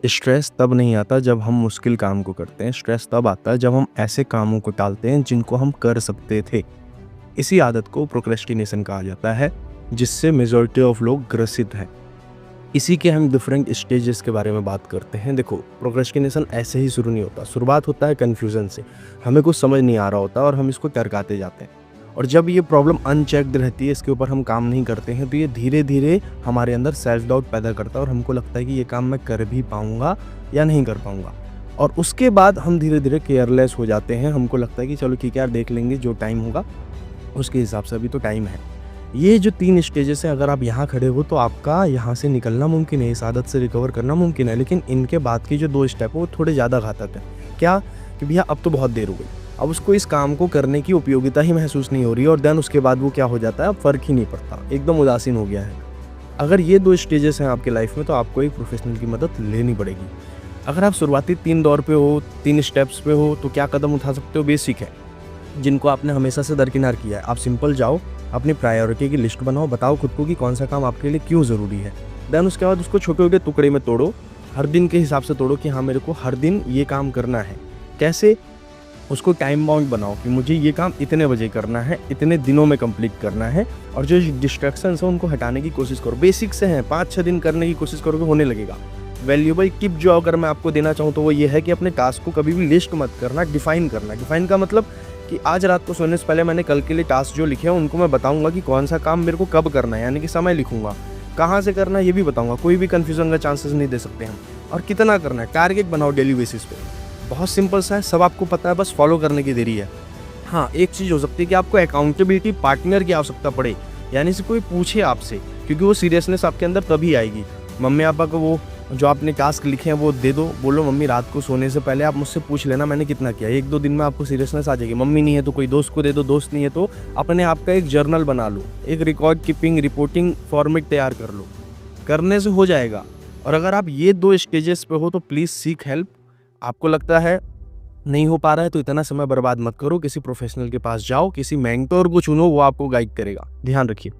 Stress तब नहीं आता जब हम मुश्किल काम को करते हैं, स्ट्रेस तब आता है जब हम ऐसे कामों को टालते हैं जिनको हम कर सकते थे। इसी आदत को प्रोक्रेस्टिनेशन कहा जाता है, जिससे मेजॉरिटी ऑफ लोग ग्रसित हैं। इसी के हम डिफरेंट स्टेजेस के बारे में बात करते हैं। देखो, प्रोक्रेस्टिनेशन ऐसे ही शुरू नहीं होता। शुरुआत होता है कन्फ्यूजन से, हमें कुछ समझ नहीं आ रहा होता और हम इसको टरकाते जाते हैं। और जब ये प्रॉब्लम अनचेक्ड रहती है, इसके ऊपर हम काम नहीं करते हैं, तो ये धीरे धीरे हमारे अंदर सेल्फ डाउट पैदा करता है और हमको लगता है कि ये काम मैं कर भी पाऊँगा या नहीं कर पाऊँगा। और उसके बाद हम धीरे धीरे केयरलेस हो जाते हैं। हमको लगता है कि चलो ठीक है यार, देख लेंगे, जो टाइम होगा उसके हिसाब से, अभी तो टाइम है। ये जो 3 स्टेजेस हैं, अगर आप यहाँ खड़े हो तो आपका यहाँ से निकलना मुमकिन है, इस आदत से रिकवर करना मुमकिन है। लेकिन इनके बाद की जो 2 स्टेप है वो थोड़े ज़्यादा घातक है। क्या? कि भैया अब तो बहुत देर हो गई, अब उसको इस काम को करने की उपयोगिता ही महसूस नहीं हो रही है। और देन उसके बाद वो क्या हो जाता है, अब फ़र्क ही नहीं पड़ता, एकदम उदासीन हो गया है। अगर ये 2 स्टेजेस हैं आपकी लाइफ में, तो आपको एक प्रोफेशनल की मदद लेनी पड़ेगी। अगर आप शुरुआती 3 दौर पे हो, 3 स्टेप्स पे हो, तो क्या कदम उठा सकते हो? बेसिक है, जिनको आपने हमेशा से दरकिनार किया है। आप सिंपल जाओ, अपनी प्रायोरिटी की लिस्ट बनाओ, बताओ खुद को कि कौन सा काम आपके लिए क्यों ज़रूरी है। देन उसके बाद उसको छोटे-छोटे टुकड़े में तोड़ो, हर दिन के हिसाब से तोड़ो कि हाँ, मेरे को हर दिन ये काम करना है। कैसे? उसको टाइम बाउंड बनाओ कि मुझे ये काम इतने बजे करना है, इतने दिनों में कंप्लीट करना है। और जो डिस्ट्रैक्शंस हैं उनको हटाने की कोशिश करो। बेसिक से हैं, 5-6 दिन करने की कोशिश करोगे, होने लगेगा। वैल्यूएबल टिप जो अगर मैं आपको देना चाहूँ तो वो ये है कि अपने टास्क को कभी भी लिस्ट मत करना, डिफाइन करना। डिफाइन का मतलब कि आज रात को सोने से पहले मैंने कल के लिए टास्क जो लिखे हैं उनको मैं बताऊंगा कि कौन सा काम मेरे को कब करना है, यानी कि समय लिखूंगा, कहाँ से करना है ये भी बताऊंगा। कोई भी कन्फ्यूजन का चांसेस नहीं दे सकते हम। और कितना करना है, टारगेट बनाओ डेली बेसिस पे। बहुत सिंपल सा है, सब आपको पता है, बस फॉलो करने की देरी है। हाँ, एक चीज़ हो सकती है कि आपको अकाउंटेबिलिटी पार्टनर की आवश्यकता पड़े, यानी से कोई पूछे आपसे, क्योंकि वो सीरियसनेस आपके अंदर तभी आएगी। मम्मी पापा को वो जो आपने टास्क लिखे हैं वो दे दो, बोलो मम्मी रात को सोने से पहले आप मुझसे पूछ लेना मैंने कितना किया। 1-2 दिन में आपको सीरियसनेस आ जाएगी। मम्मी नहीं है तो कोई दोस्त को दे दो, दोस्त नहीं है तो अपने आप का एक जर्नल बना लो, एक रिकॉर्ड कीपिंग रिपोर्टिंग फॉर्मेट तैयार कर लो, करने से हो जाएगा। और अगर आप ये 2 स्टेजेस पे हो तो प्लीज़ सीक हेल्प। आपको लगता है नहीं हो पा रहा है तो इतना समय बर्बाद मत करो, किसी प्रोफेशनल के पास जाओ, किसी मेंटर को चुनो, वो आपको गाइड करेगा। ध्यान रखिए।